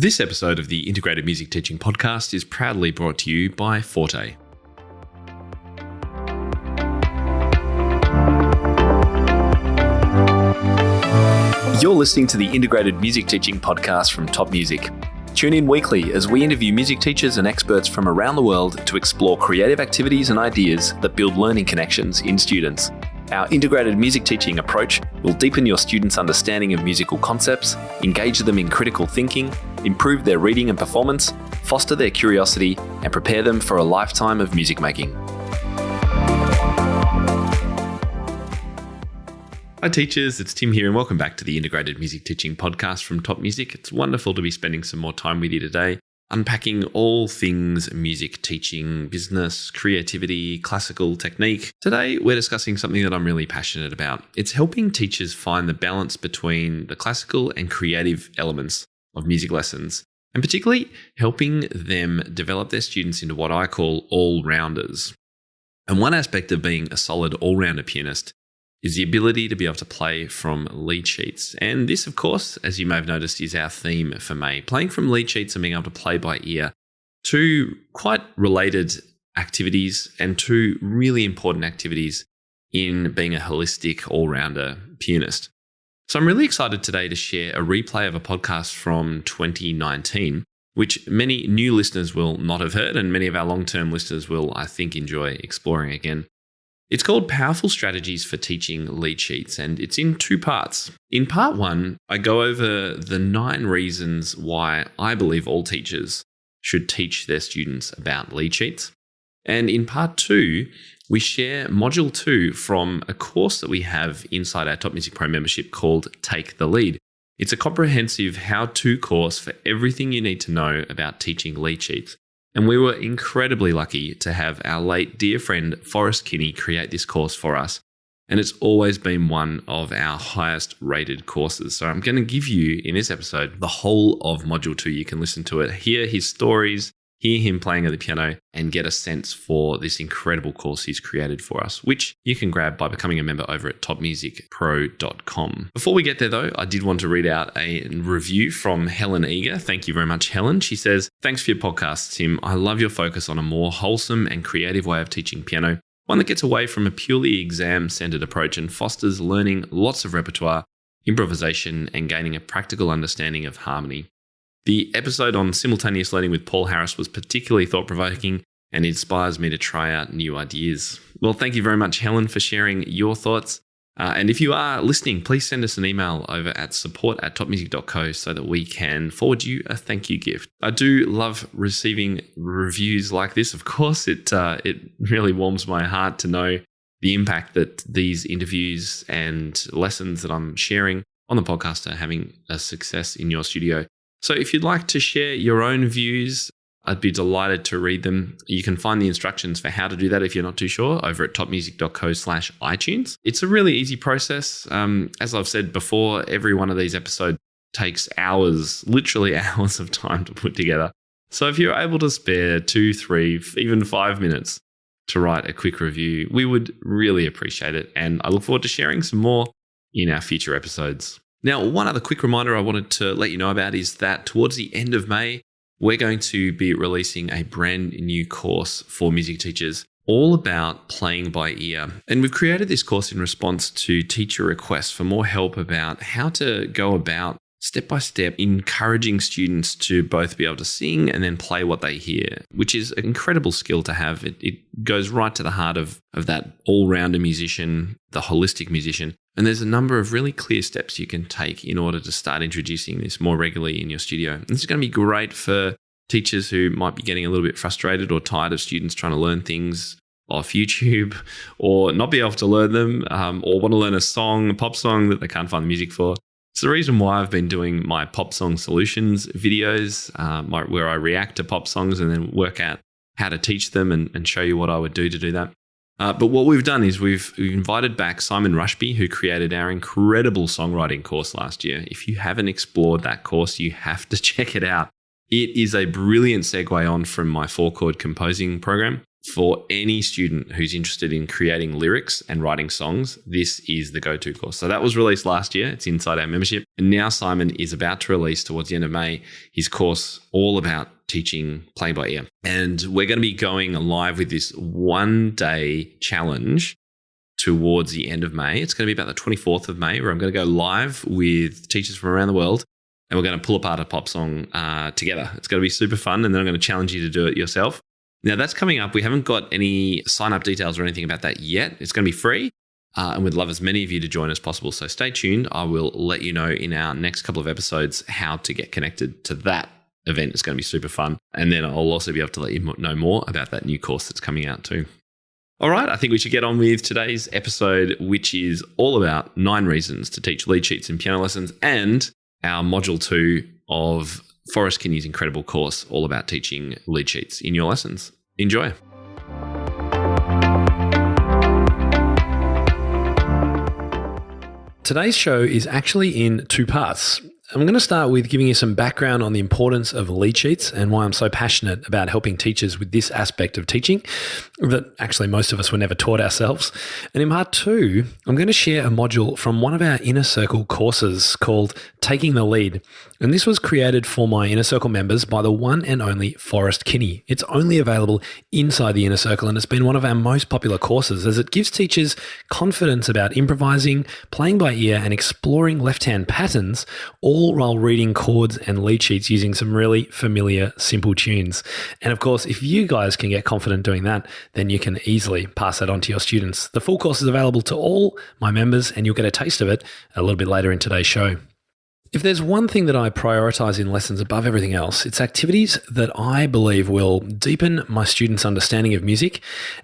This episode of the Integrated Music Teaching Podcast is proudly brought to you by Forte. You're listening to the Integrated Music Teaching Podcast from Top Music. Tune in weekly as we interview music teachers and experts from around the world to explore creative activities and ideas that build learning connections in students. Our integrated music teaching approach will deepen your students' understanding of musical concepts, engage them in critical thinking, improve their reading and performance, foster their curiosity, and prepare them for a lifetime of music making. Hi teachers, it's Tim here and welcome back to the Integrated Music Teaching Podcast from Top Music. It's wonderful to be spending some more time with you today, unpacking all things music teaching, business, creativity, classical technique. Today, we're discussing something that I'm really passionate about. It's helping teachers find the balance between the classical and creative elements of music lessons, and particularly helping them develop their students into what I call all-rounders. And one aspect of being a solid all-rounder pianist is the ability to be able to play from lead sheets. And this, of course, as you may have noticed, is our theme for May. Playing from lead sheets and being able to play by ear. Two quite related activities and two really important activities in being a holistic all-rounder pianist. So I'm really excited today to share a replay of a podcast from 2019, which many new listeners will not have heard and many of our long-term listeners will, I think, enjoy exploring again. It's called Powerful Strategies for Teaching Lead Sheets, and it's in two parts. In part one, I go over the 9 reasons why I believe all teachers should teach their students about lead sheets. And in part 2, we share module 2 from a course that we have inside our TopMusicPro membership called Take the Lead. It's a comprehensive how-to course for everything you need to know about teaching lead sheets. And we were incredibly lucky to have our late dear friend Forrest Kinney create this course for us. And it's always been one of our highest rated courses. So I'm going to give you, in this episode, the whole of Module 2. You can listen to it, hear his stories, hear him playing at the piano, and get a sense for this incredible course he's created for us, which you can grab by becoming a member over at TopMusicPro.com. Before we get there though, I did want to read out a review from Helen Eager. Thank you very much, Helen. She says, "Thanks for your podcast, Tim. I love your focus on a more wholesome and creative way of teaching piano, one that gets away from a purely exam-centered approach and fosters learning lots of repertoire, improvisation, and gaining a practical understanding of harmony. The episode on simultaneous learning with Paul Harris was particularly thought-provoking and inspires me to try out new ideas." Well, thank you very much, Helen, for sharing your thoughts. And if you are listening, please send us an email over at support@topmusic.co so that we can forward you a thank you gift. I do love receiving reviews like this. Of course, it really warms my heart to know the impact that these interviews and lessons that I'm sharing on the podcast are having a success in your studio. So if you'd like to share your own views, I'd be delighted to read them. You can find the instructions for how to do that if you're not too sure over at topmusic.co/iTunes. It's a really easy process. As I've said before, every one of these episodes takes hours, literally hours of time to put together. So if you're able to spare 2, 3, even 5 minutes to write a quick review, we would really appreciate it. And I look forward to sharing some more in our future episodes. Now, one other quick reminder I wanted to let you know about is that towards the end of May, we're going to be releasing a brand new course for music teachers all about playing by ear. And we've created this course in response to teacher requests for more help about how to go about step-by-step encouraging students to both be able to sing and then play what they hear, which is an incredible skill to have. It goes right to the heart of that all-rounder musician, the holistic musician. And there's a number of really clear steps you can take in order to start introducing this more regularly in your studio. And this is going to be great for teachers who might be getting a little bit frustrated or tired of students trying to learn things off YouTube or not be able to learn them or want to learn a pop song that they can't find the music for. It's the reason why I've been doing my pop song solutions videos where I react to pop songs and then work out how to teach them and show you what I would do to do that. But what we've done is we've invited back Simon Rushby, who created our incredible songwriting course last year. If you haven't explored that course, you have to check it out. It is a brilliant segue on from my 4-chord composing program. for any student who's interested in creating lyrics and writing songs, this is the go-to course. So that was released last year. It's inside our membership. And now Simon is about to release towards the end of May his course all about teaching playing by ear. And we're going to be going live with this 1-day challenge towards the end of May. It's going to be about the 24th of May, where I'm going to go live with teachers from around the world. And we're going to pull apart a pop song together. It's going to be super fun. And then I'm going to challenge you to do it yourself. Now, that's coming up. We haven't got any sign-up details or anything about that yet. It's going to be free, and we'd love as many of you to join as possible. So stay tuned. I will let you know in our next couple of episodes how to get connected to that event. It's going to be super fun. And then I'll also be able to let you know more about that new course that's coming out too. All right, I think we should get on with today's episode, which is all about 9 reasons to teach lead sheets in piano lessons and our module 2 of Forrest Kinney's incredible course all about teaching lead sheets in your lessons. Enjoy. Today's show is actually in 2 parts. I'm going to start with giving you some background on the importance of lead sheets and why I'm so passionate about helping teachers with this aspect of teaching that actually most of us were never taught ourselves. And in part 2, I'm going to share a module from one of our Inner Circle courses called Taking the Lead. And this was created for my Inner Circle members by the one and only Forrest Kinney. It's only available inside the Inner Circle, and it's been one of our most popular courses as it gives teachers confidence about improvising, playing by ear, and exploring left-hand patterns, all while reading chords and lead sheets using some really familiar, simple tunes. And of course, if you guys can get confident doing that, then you can easily pass that on to your students. The full course is available to all my members, and you'll get a taste of it a little bit later in today's show. If there's one thing that I prioritize in lessons above everything else, it's activities that I believe will deepen my students' understanding of music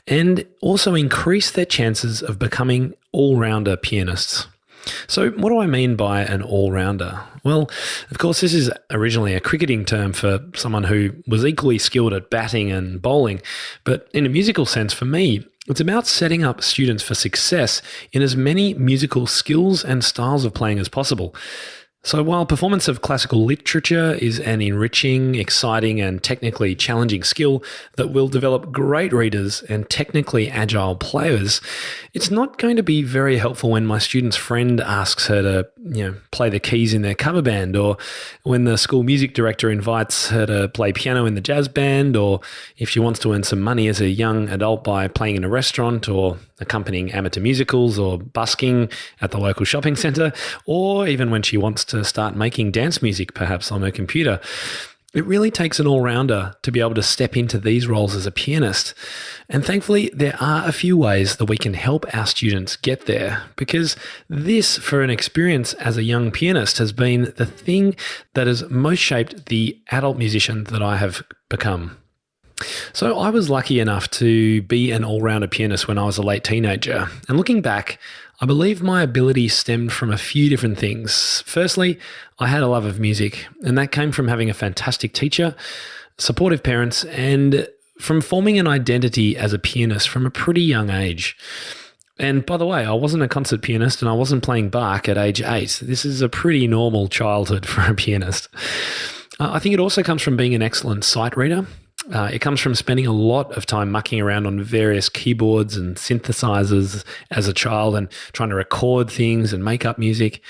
and also increase their chances of becoming all-rounder pianists. So what do I mean by an all-rounder? Well, of course, this is originally a cricketing term for someone who was equally skilled at batting and bowling. But in a musical sense, for me, it's about setting up students for success in as many musical skills and styles of playing as possible. So while performance of classical literature is an enriching, exciting, and technically challenging skill that will develop great readers and technically agile players, it's not going to be very helpful when my student's friend asks her to, play the keys in their cover band, or when the school music director invites her to play piano in the jazz band, or if she wants to earn some money as a young adult by playing in a restaurant or accompanying amateur musicals or busking at the local shopping centre, or even when she wants to start making dance music perhaps on her computer. It really takes an all-rounder to be able to step into these roles as a pianist. And thankfully, there are a few ways that we can help our students get there, because this, for an experience as a young pianist, has been the thing that has most shaped the adult musician that I have become. So I was lucky enough to be an all-rounder pianist when I was a late teenager. And looking back, I believe my ability stemmed from a few different things. Firstly, I had a love of music, and that came from having a fantastic teacher, supportive parents, and from forming an identity as a pianist from a pretty young age. And by the way, I wasn't a concert pianist and I wasn't playing Bach at age 8. This is a pretty normal childhood for a pianist. I think it also comes from being an excellent sight reader. It comes from spending a lot of time mucking around on various keyboards and synthesizers as a child and trying to record things and make up music.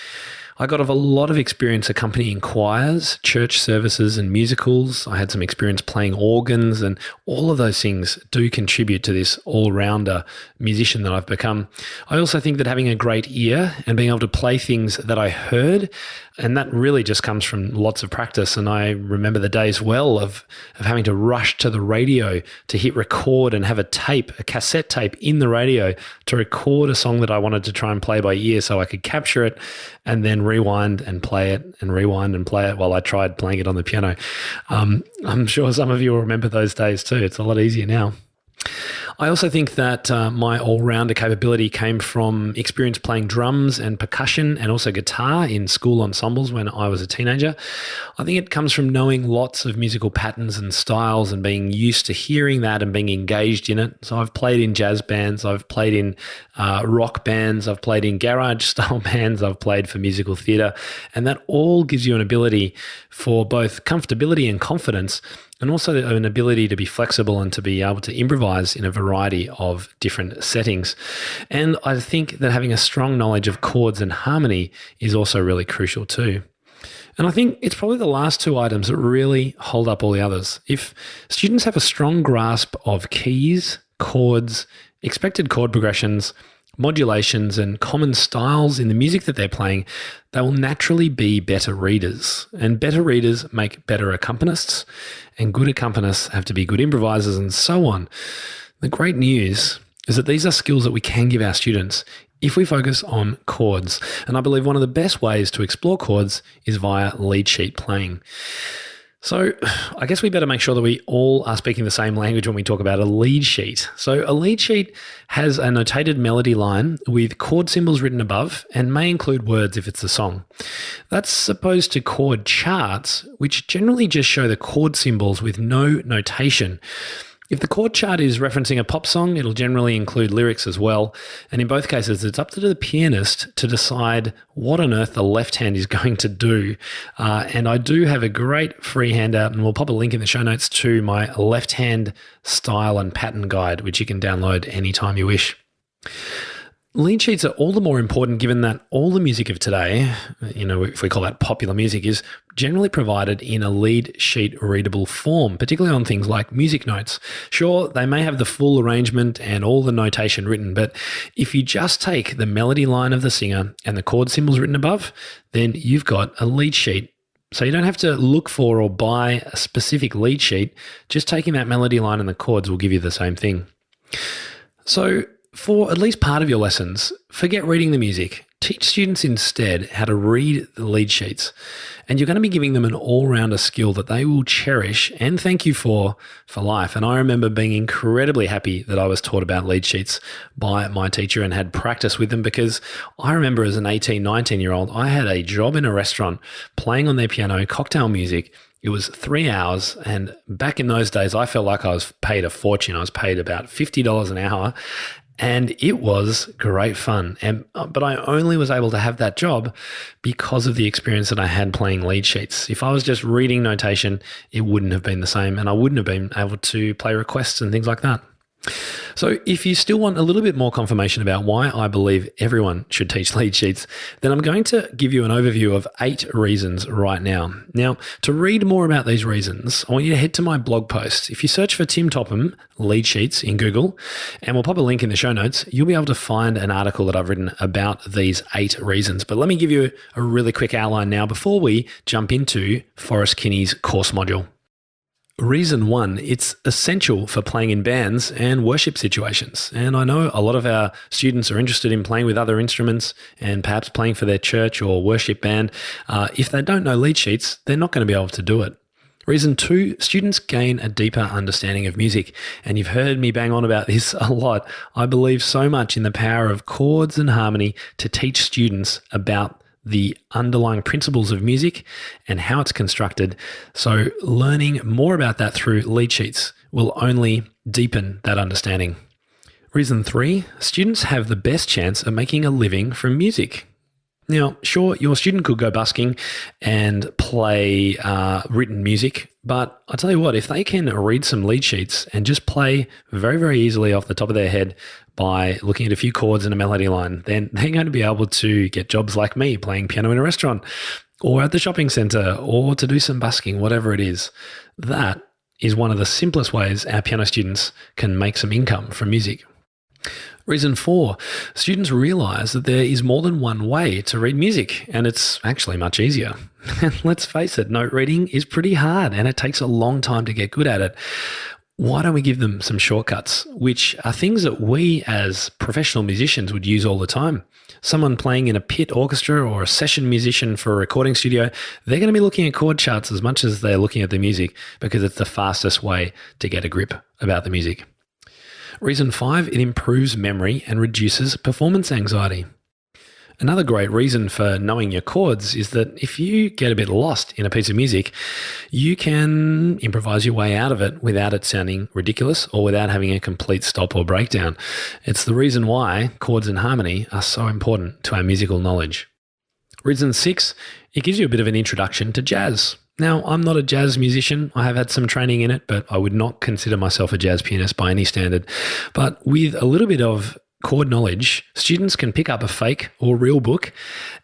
I got a lot of experience accompanying choirs, church services, and musicals. I had some experience playing organs, and all of those things do contribute to this all-rounder musician that I've become. I also think that having a great ear and being able to play things that I heard, and that really just comes from lots of practice. And I remember the days well of having to rush to the radio to hit record and have a cassette tape in the radio to record a song that I wanted to try and play by ear so I could capture it and then rewind and play it and rewind and play it while I tried playing it on the piano. I'm sure some of you will remember those days too. It's a lot easier now. I also think that my all-rounder capability came from experience playing drums and percussion and also guitar in school ensembles when I was a teenager. I think it comes from knowing lots of musical patterns and styles and being used to hearing that and being engaged in it. So I've played in jazz bands, I've played in rock bands, I've played in garage-style bands, I've played for musical theatre, and that all gives you an ability for both comfortability and confidence and also an ability to be flexible and to be able to improvise in a variety of different settings. And I think that having a strong knowledge of chords and harmony is also really crucial too. And I think it's probably the last two items that really hold up all the others. If students have a strong grasp of keys, chords, expected chord progressions, modulations, and common styles in the music that they're playing, they will naturally be better readers. And better readers make better accompanists, and good accompanists have to be good improvisers, and so on. The great news is that these are skills that we can give our students if we focus on chords. And I believe one of the best ways to explore chords is via lead sheet playing. So I guess we better make sure that we all are speaking the same language when we talk about a lead sheet. So a lead sheet has a notated melody line with chord symbols written above and may include words if it's a song. That's opposed to chord charts, which generally just show the chord symbols with no notation. If the chord chart is referencing a pop song, it'll generally include lyrics as well. And in both cases, it's up to the pianist to decide what on earth the left hand is going to do. And I do have a great free handout, and we'll pop a link in the show notes to my left hand style and pattern guide, which you can download anytime you wish. Lead sheets are all the more important given that all the music of today, if we call that popular music, is generally provided in a lead sheet readable form, particularly on things like music notes. Sure, they may have the full arrangement and all the notation written, but if you just take the melody line of the singer and the chord symbols written above, then you've got a lead sheet. So you don't have to look for or buy a specific lead sheet. Just taking that melody line and the chords will give you the same thing. So for at least part of your lessons, forget reading the music. Teach students instead how to read the lead sheets. And you're going to be giving them an all-rounder skill that they will cherish and thank you for life. And I remember being incredibly happy that I was taught about lead sheets by my teacher and had practice with them, because I remember as an 18, 19-year-old, I had a job in a restaurant playing on their piano, cocktail music. It was 3 hours, and back in those days, I felt like I was paid a fortune. I was paid about $50 an hour. And it was great fun. But I only was able to have that job because of the experience that I had playing lead sheets. If I was just reading notation, it wouldn't have been the same, and I wouldn't have been able to play requests and things like that. So if you still want a little bit more confirmation about why I believe everyone should teach lead sheets, then I'm going to give you an overview of 8 reasons right now. Now, to read more about these reasons, I want you to head to my blog post. If you search for Tim Topham lead sheets in Google, and we'll pop a link in the show notes, you'll be able to find an article that I've written about these 8 reasons. But let me give you a really quick outline now before we jump into Forrest Kinney's course module. Reason 1, it's essential for playing in bands and worship situations. And I know a lot of our students are interested in playing with other instruments and perhaps playing for their church or worship band. If they don't know lead sheets, they're not going to be able to do it. Reason 2, students gain a deeper understanding of music. And you've heard me bang on about this a lot. I believe so much in the power of chords and harmony to teach students about the underlying principles of music and how it's constructed. So learning more about that through lead sheets will only deepen that understanding. Reason 3, students have the best chance of making a living from music. Now, sure, your student could go busking and play written music, but I tell you what, if they can read some lead sheets and just play very, very easily off the top of their head by looking at a few chords and a melody line, then they're going to be able to get jobs like me, playing piano in a restaurant or at the shopping centre, or to do some busking, whatever it is. That is one of the simplest ways our piano students can make some income from music. Reason 4, students realise that there is more than one way to read music, and it's actually much easier. Let's face it, note reading is pretty hard and it takes a long time to get good at it. Why don't we give them some shortcuts, which are things that we as professional musicians would use all the time? Someone playing in a pit orchestra or a session musician for a recording studio, they're going to be looking at chord charts as much as they're looking at the music, because it's the fastest way to get a grip about the music. Reason 5, it improves memory and reduces performance anxiety. Another great reason for knowing your chords is that if you get a bit lost in a piece of music, you can improvise your way out of it without it sounding ridiculous or without having a complete stop or breakdown. It's the reason why chords and harmony are so important to our musical knowledge. Reason 6, it gives you a bit of an introduction to jazz. Now, I'm not a jazz musician. I have had some training in it, but I would not consider myself a jazz pianist by any standard. But with a little bit of chord knowledge, students can pick up a fake or real book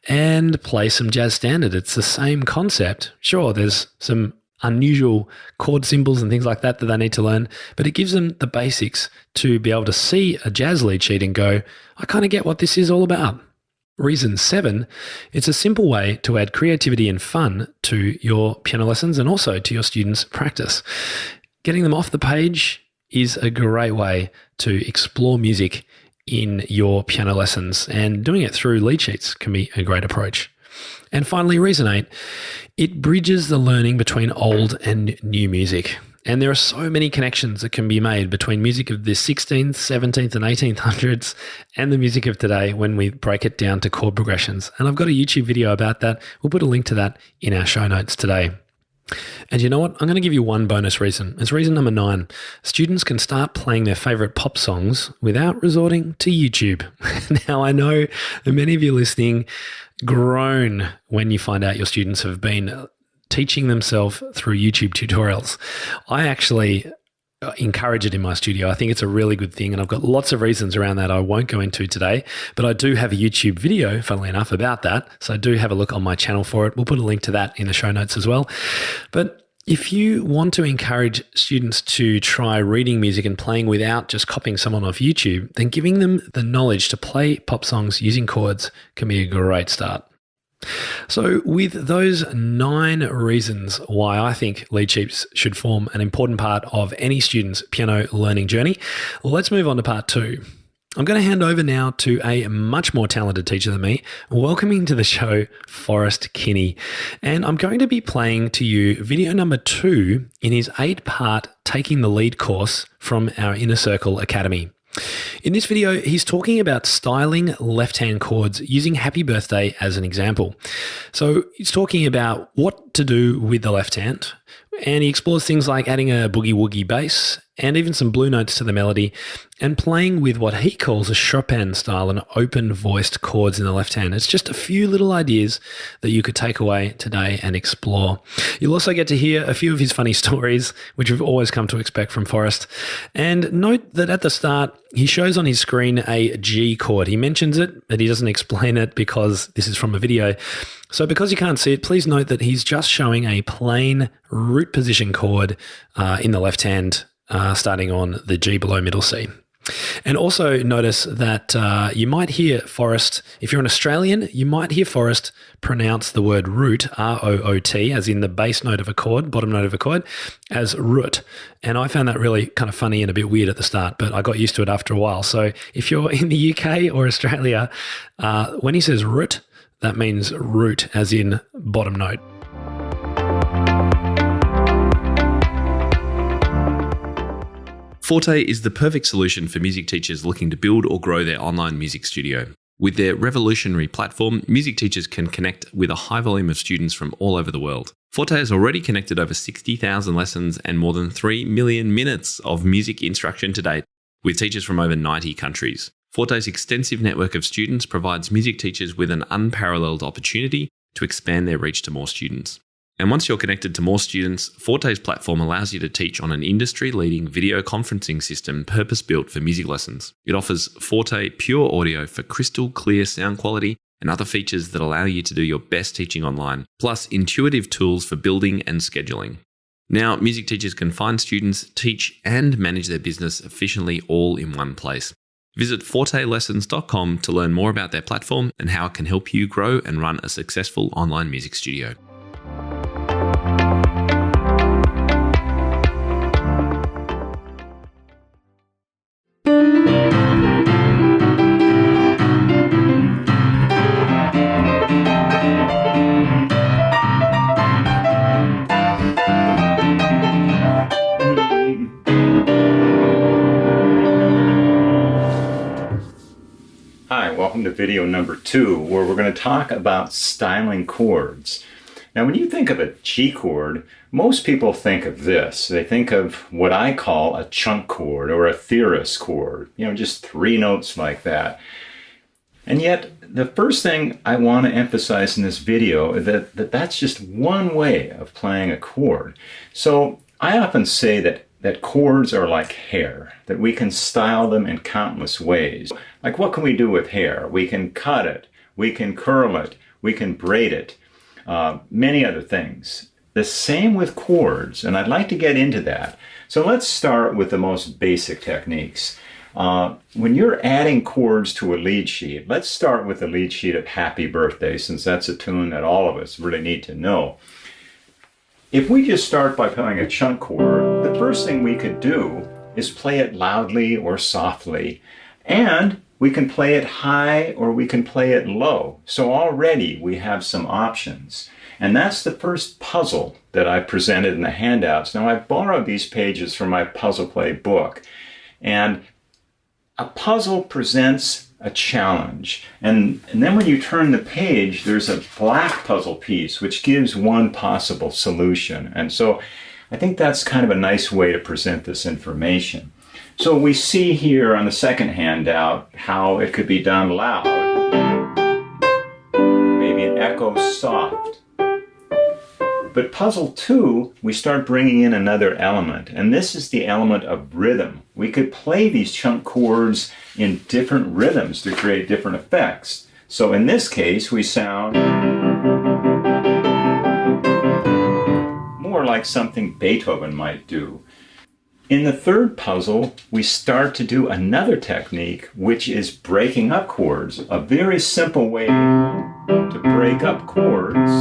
and play some jazz standard. It's the same concept. Sure, there's some unusual chord symbols and things like that they need to learn, but it gives them the basics to be able to see a jazz lead sheet and go, I kind of get what this is all about. Reason 7, it's a simple way to add creativity and fun to your piano lessons and also to your students' practice. Getting them off the page is a great way to explore music in your piano lessons, and doing it through lead sheets can be a great approach. And finally, reason 8, it bridges the learning between old and new music. And there are so many connections that can be made between music of the 16th, 17th, and 1800s and the music of today when we break it down to chord progressions. And I've got a YouTube video about that. We'll put a link to that in our show notes today. And you know what? I'm going to give you one bonus reason. It's reason number 9. Students can start playing their favorite pop songs without resorting to YouTube. Now, I know that many of you listening groan when you find out your students have been teaching themselves through YouTube tutorials. I actually encourage it in my studio. I think it's a really good thing, and I've got lots of reasons around that I won't go into today, but I do have a YouTube video, funnily enough, about that. So do have a look on my channel for it. We'll put a link to that in the show notes as well. But if you want to encourage students to try reading music and playing without just copying someone off YouTube, then giving them the knowledge to play pop songs using chords can be a great start. So with those 9 reasons why I think lead sheets should form an important part of any student's piano learning journey, let's move on to part 2. I'm going to hand over now to a much more talented teacher than me, welcoming to the show Forrest Kinney. And I'm going to be playing to you video number 2 in his 8-part Taking the Lead course from our Inner Circle Academy. In this video, he's talking about styling left-hand chords using Happy Birthday as an example. So he's talking about what to do with the left hand, and he explores things like adding a boogie-woogie bass and even some blue notes to the melody, and playing with what he calls a Chopin style and open-voiced chords in the left hand. It's just a few little ideas that you could take away today and explore. You'll also get to hear a few of his funny stories, which we've always come to expect from Forrest. And note that at the start, he shows on his screen a G chord. He mentions it, but he doesn't explain it because this is from a video. So because you can't see it, please note that he's just showing a plain root position chord in the left hand, starting on the G below middle C. And also notice that you might hear Forrest, if you're an Australian, you might hear Forrest pronounce the word root, R-O-O-T, as in the bass note of a chord, bottom note of a chord, as root. And I found that really kind of funny and a bit weird at the start, but I got used to it after a while. So if you're in the UK or Australia, when he says root, that means root, as in bottom note. Forte is the perfect solution for music teachers looking to build or grow their online music studio. With their revolutionary platform, music teachers can connect with a high volume of students from all over the world. Forte has already connected over 60,000 lessons and more than 3 million minutes of music instruction to date, with teachers from over 90 countries. Forte's extensive network of students provides music teachers with an unparalleled opportunity to expand their reach to more students. And once you're connected to more students, Forte's platform allows you to teach on an industry-leading video conferencing system purpose-built for music lessons. It offers Forte Pure Audio for crystal clear sound quality and other features that allow you to do your best teaching online, plus intuitive tools for building and scheduling. Now, music teachers can find students, teach, and manage their business efficiently all in one place. Visit fortelessons.com to learn more about their platform and how it can help you grow and run a successful online music studio. Hi, welcome to video number 2, where we're going to talk about styling chords. Now, when you think of a G chord, most people think of this. They think of what I call a chunk chord or a theorist chord, just 3 notes like that. And yet, the first thing I want to emphasize in this video is that's just one way of playing a chord. So I often say that chords are like hair, that we can style them in countless ways. Like, what can we do with hair? We can cut it, we can curl it, we can braid it, many other things. The same with chords, and I'd like to get into that. So let's start with the most basic techniques. When you're adding chords to a lead sheet, let's start with the lead sheet of Happy Birthday, since that's a tune that all of us really need to know. If we just start by playing a chunk chord, the first thing we could do is play it loudly or softly, and we can play it high or we can play it low. So already we have some options. And that's the first puzzle that I presented in the handouts. Now, I've borrowed these pages from my Puzzle Play book. And a puzzle presents a challenge. And then when you turn the page, there's a black puzzle piece, which gives one possible solution. And so I think that's kind of a nice way to present this information. So we see here on the second handout how it could be done loud, maybe an echo soft. But puzzle 2, we start bringing in another element, and this is the element of rhythm. We could play these chunk chords in different rhythms to create different effects. So in this case, we sound more like something Beethoven might do. In the third puzzle, we start to do another technique, which is breaking up chords. A very simple way to break up chords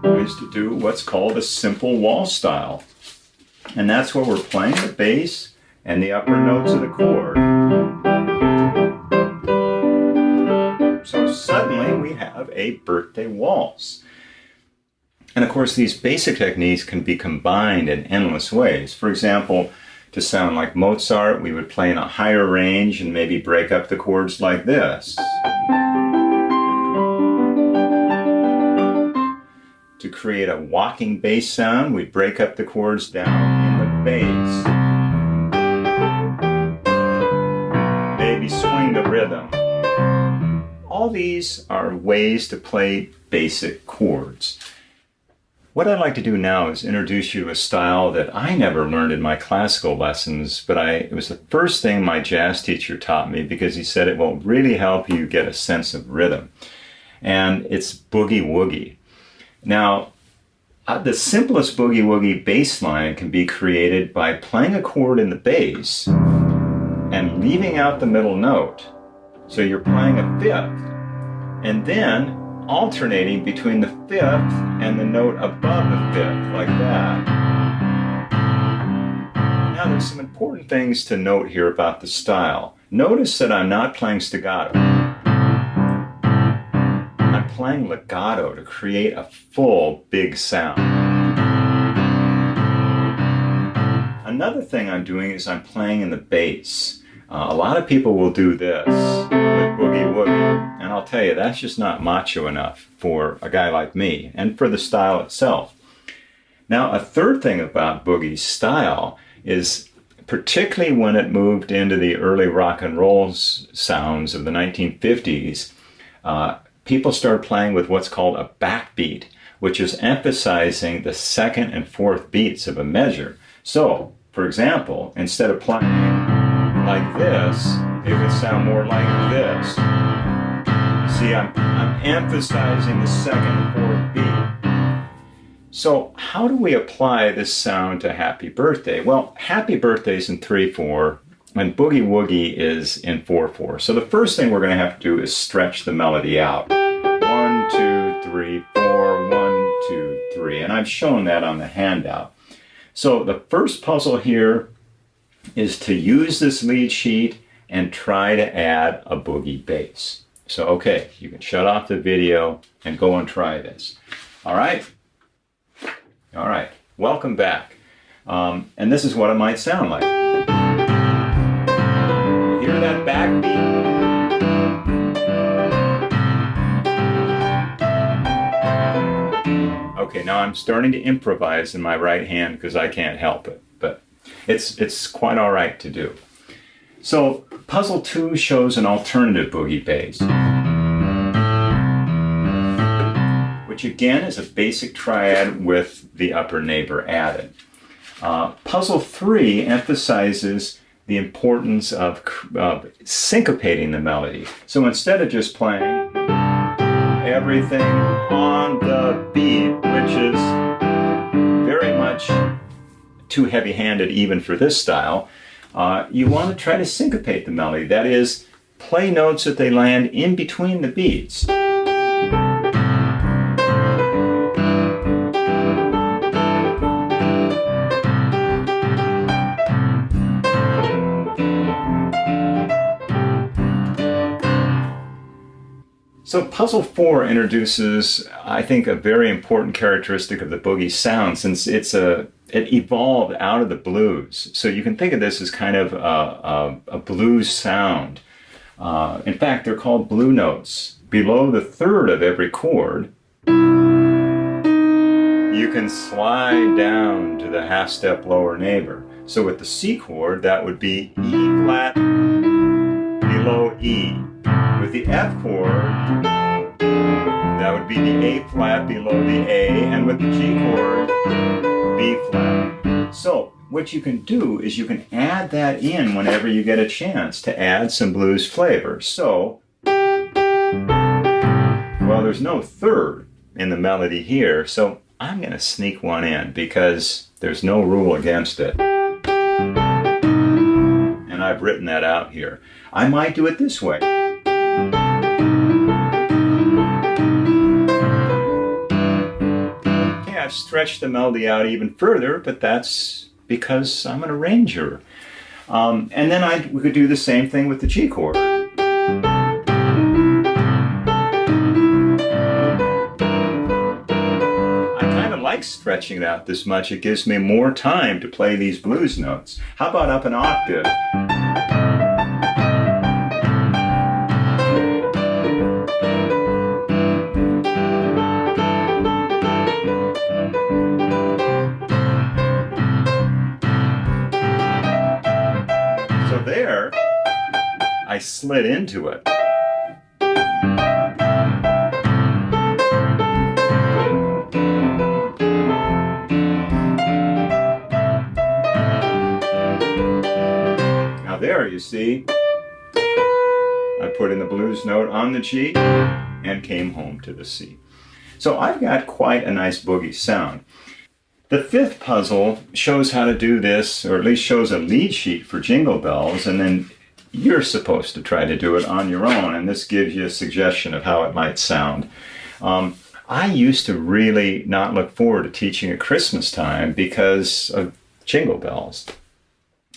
is to do what's called a simple wall style. And that's where we're playing the bass and the upper notes of the chord. So suddenly we have a birthday waltz. And of course, these basic techniques can be combined in endless ways. For example, to sound like Mozart, we would play in a higher range and maybe break up the chords like this. To create a walking bass sound, we'd break up the chords down in the bass. Maybe swing the rhythm. All these are ways to play basic chords. What I'd like to do now is introduce you to a style that I never learned in my classical lessons, but it was the first thing my jazz teacher taught me because he said it will really help you get a sense of rhythm. And it's boogie woogie. Now, the simplest boogie woogie bass line can be created by playing a chord in the bass and leaving out the middle note. So you're playing a fifth, and then alternating between the fifth and the note above the fifth, like that. Now, there's some important things to note here about the style. Notice that I'm not playing staccato. I'm playing legato to create a full, big sound. Another thing I'm doing is I'm playing in the bass. A lot of people will do this with boogie woogie, and I'll tell you, that's just not macho enough for a guy like me and for the style itself. Now, a third thing about boogie's style is, particularly when it moved into the early rock and roll sounds of the 1950s, people started playing with what's called a backbeat, which is emphasizing the second and fourth beats of a measure. So, for example, instead of playing like this, it would sound more like this. See, I'm emphasizing the second and fourth beat. So how do we apply this sound to Happy Birthday? Well, Happy Birthday is in 3/4, and Boogie Woogie is in 4/4. So the first thing we're going to have to do is stretch the melody out. 1, 2, 3, 4, 1, 2, 3. And I've shown that on the handout. So the first puzzle here is to use this lead sheet and try to add a boogie bass. So, okay, you can shut off the video and go and try this. All right? All right, welcome back. And this is what it might sound like. You hear that backbeat? Okay, now I'm starting to improvise in my right hand because I can't help it, but it's quite all right to do. So puzzle 2 shows an alternative boogie bass. which again is a basic triad with the upper neighbor added. Puzzle 3 emphasizes the importance of syncopating the melody. So instead of just playing everything on the beat, which is very much too heavy-handed even for this style, you want to try to syncopate the melody. That is, play notes that they land in between the beats. So puzzle 4 introduces, I think, a very important characteristic of the boogie sound, since it evolved out of the blues. So you can think of this as kind of a blues sound. In fact, they're called blue notes. Below the third of every chord, you can slide down to the half step lower neighbor. So with the C chord, that would be E flat below E. With the F chord, that would be the A flat below the A, and with the G chord, B flat. So what you can do is you can add that in whenever you get a chance to add some blues flavor. So, well, there's no third in the melody here, so I'm going to sneak one in because there's no rule against it. And I've written that out here. I might do it this way. Okay, I've stretched the melody out even further, but that's because I'm an arranger. And then we could do the same thing with the G chord. I kind of like stretching it out this much. It gives me more time to play these blues notes. How about up an octave? There, I slid into it. Now there, you see, I put in the blues note on the G and came home to the C. So I've got quite a nice boogie sound. The fifth puzzle shows how to do this, or at least shows a lead sheet for Jingle Bells, and then you're supposed to try to do it on your own, and this gives you a suggestion of how it might sound. I used to really not look forward to teaching at Christmas time because of Jingle Bells.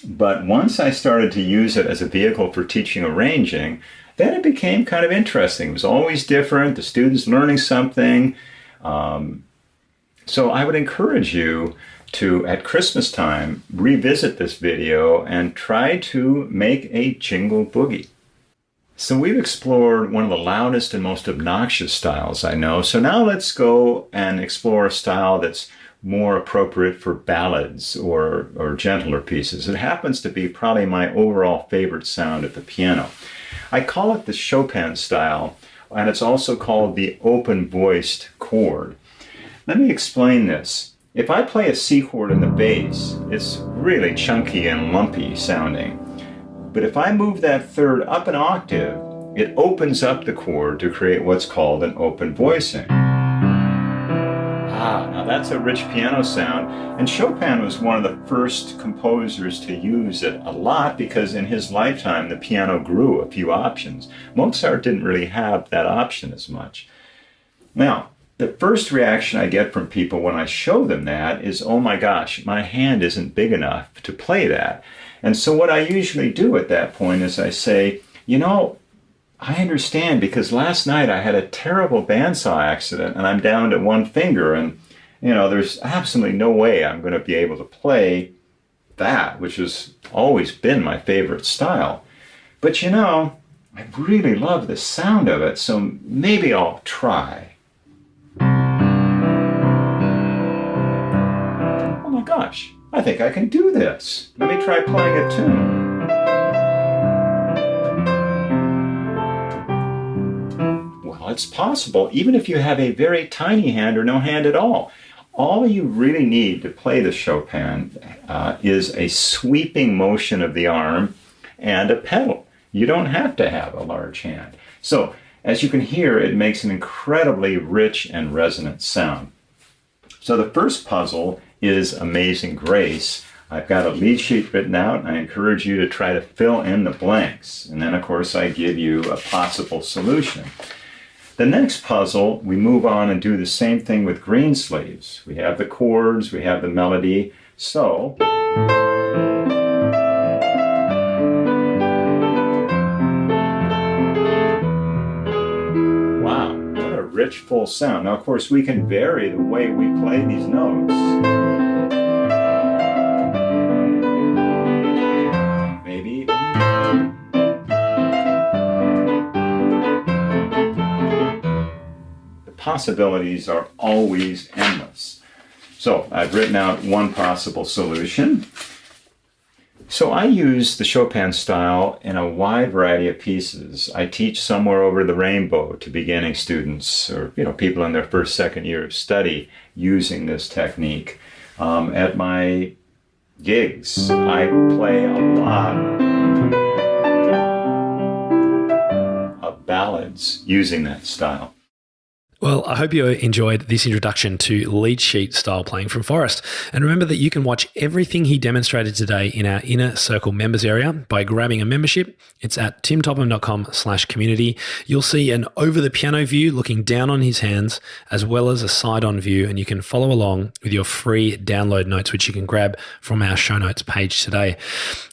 But once I started to use it as a vehicle for teaching arranging, then it became kind of interesting. It was always different, the students learning something. So I would encourage you to, at Christmas time, revisit this video and try to make a jingle boogie. So we've explored one of the loudest and most obnoxious styles I know. So now let's go and explore a style that's more appropriate for ballads or gentler pieces. It happens to be probably my overall favorite sound at the piano. I call it the Chopin style, and it's also called the open-voiced chord. Let me explain this. If I play a C chord in the bass, it's really chunky and lumpy sounding. But if I move that third up an octave, it opens up the chord to create what's called an open voicing. Now that's a rich piano sound, and Chopin was one of the first composers to use it a lot because in his lifetime the piano grew a few options. Mozart didn't really have that option as much. Now, the first reaction I get from people when I show them that is, oh my gosh, my hand isn't big enough to play that. And so what I usually do at that point is I say, you know, I understand because last night I had a terrible bandsaw accident and I'm down to one finger and, you know, there's absolutely no way I'm going to be able to play that, which has always been my favorite style. But you know, I really love the sound of it, so maybe I'll try. Oh my gosh, I think I can do this. Let me try playing a tune. Well, it's possible, even if you have a very tiny hand or no hand at all. All you really need to play the Chopin is a sweeping motion of the arm and a pedal. You don't have to have a large hand. So, as you can hear, it makes an incredibly rich and resonant sound. So the first puzzle is Amazing Grace. I've got a lead sheet written out, and I encourage you to try to fill in the blanks. And then, of course, I give you a possible solution. The next puzzle, we move on and do the same thing with Greensleeves. We have the chords, we have the melody. So, wow, what a rich, full sound. Now, of course, we can vary the way we play these notes. Maybe. Possibilities are always endless. So I've written out one possible solution. So I use the Chopin style in a wide variety of pieces. I teach Somewhere Over the Rainbow to beginning students or people in their first, second year of study using this technique. At my gigs, I play a lot of ballads using that style. Well, I hope you enjoyed this introduction to lead sheet style playing from Forrest. And remember that you can watch everything he demonstrated today in our Inner Circle members area by grabbing a membership. It's at timtopham.com/community. You'll see an over the piano view looking down on his hands, as well as a side-on view, and you can follow along with your free download notes, which you can grab from our show notes page today.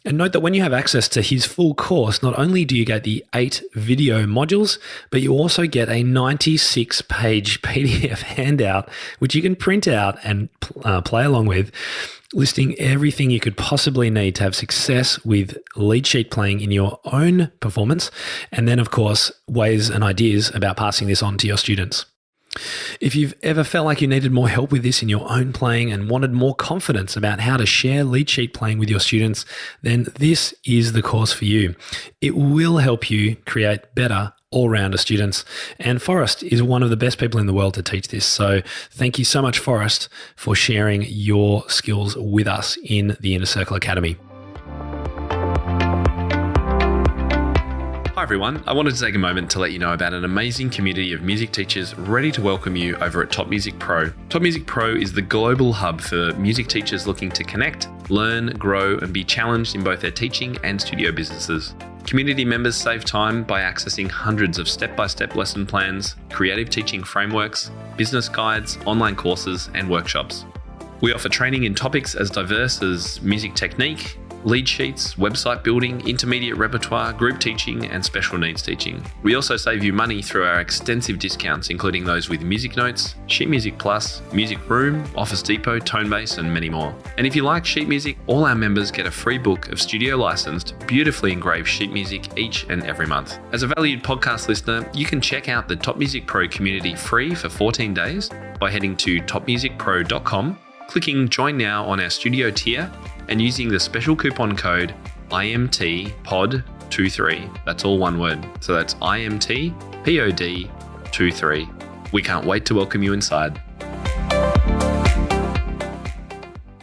And note that when you have access to his full course, not only do you get the 8 video modules, but you also get a 96-page PDF handout, which you can print out and play along with, listing everything you could possibly need to have success with lead sheet playing in your own performance. And then, of course, ways and ideas about passing this on to your students. If you've ever felt like you needed more help with this in your own playing and wanted more confidence about how to share lead sheet playing with your students, then this is the course for you. It will help you create better all-rounder students, and Forrest is one of the best people in the world to teach this. So thank you so much, Forrest, for sharing your skills with us in the Inner Circle Academy. Hi everyone, I wanted to take a moment to let you know about an amazing community of music teachers ready to welcome you over at TopMusicPro. TopMusicPro is the global hub for music teachers looking to connect, learn, grow, and be challenged in both their teaching and studio businesses. Community members save time by accessing hundreds of step-by-step lesson plans, creative teaching frameworks, business guides, online courses, and workshops. We offer training in topics as diverse as music technique, lead sheets, website building, intermediate repertoire, group teaching, and special needs teaching. We also save you money through our extensive discounts, including those with Music Notes, Sheet Music Plus, Music Room, Office Depot, Tonebase, and many more. And if you like sheet music, all our members get a free book of studio licensed, beautifully engraved sheet music each and every month. As a valued podcast listener, you can check out the Top Music Pro community free for 14 days by heading to topmusicpro.com, clicking Join Now on our studio tier, and using the special coupon code IMTPOD23. That's all one word. So that's IMTPOD23. We can't wait to welcome you inside.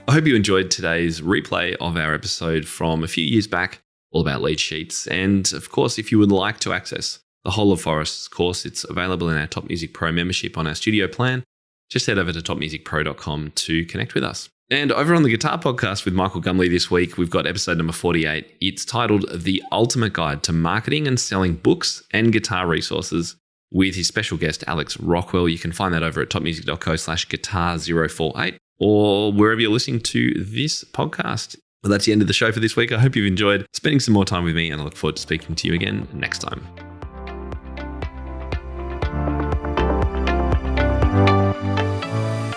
I hope you enjoyed today's replay of our episode from a few years back, all about lead sheets. And of course, if you would like to access the whole of Forrest's course, it's available in our Top Music Pro membership on our studio plan. Just head over to topmusicpro.com to connect with us. And over on the Guitar Podcast with Michael Gumley this week, we've got episode number 48. It's titled The Ultimate Guide to Marketing and Selling Books and Guitar Resources with his special guest, Alex Rockwell. You can find that over at topmusic.co/guitar048 or wherever you're listening to this podcast. Well, that's the end of the show for this week. I hope you've enjoyed spending some more time with me, and I look forward to speaking to you again next time.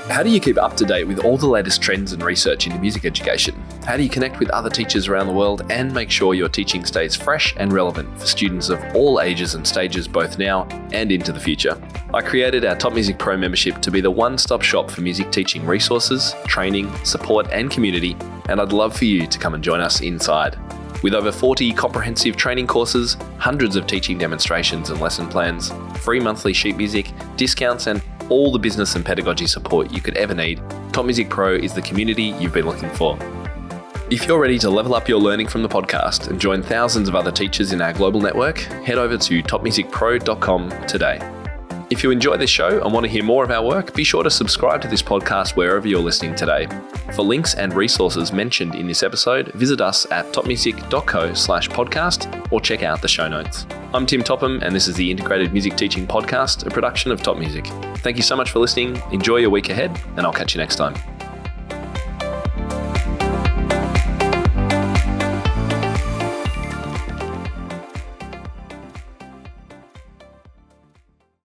How do you keep up to date with all the latest trends and research into music education? How do you connect with other teachers around the world and make sure your teaching stays fresh and relevant for students of all ages and stages, both now and into the future? I created our Top Music Pro membership to be the one-stop shop for music teaching resources, training, support, and community, and I'd love for you to come and join us inside. With over 40 comprehensive training courses, hundreds of teaching demonstrations and lesson plans, free monthly sheet music, discounts, and all the business and pedagogy support you could ever need, Top Music Pro is the community you've been looking for. If you're ready to level up your learning from the podcast and join thousands of other teachers in our global network, head over to topmusicpro.com today. If you enjoy this show and want to hear more of our work, be sure to subscribe to this podcast wherever you're listening today. For links and resources mentioned in this episode, visit us at topmusic.co/podcast or check out the show notes. I'm Tim Topham, and this is the Integrated Music Teaching Podcast, a production of Top Music. Thank you so much for listening. Enjoy your week ahead, and I'll catch you next time.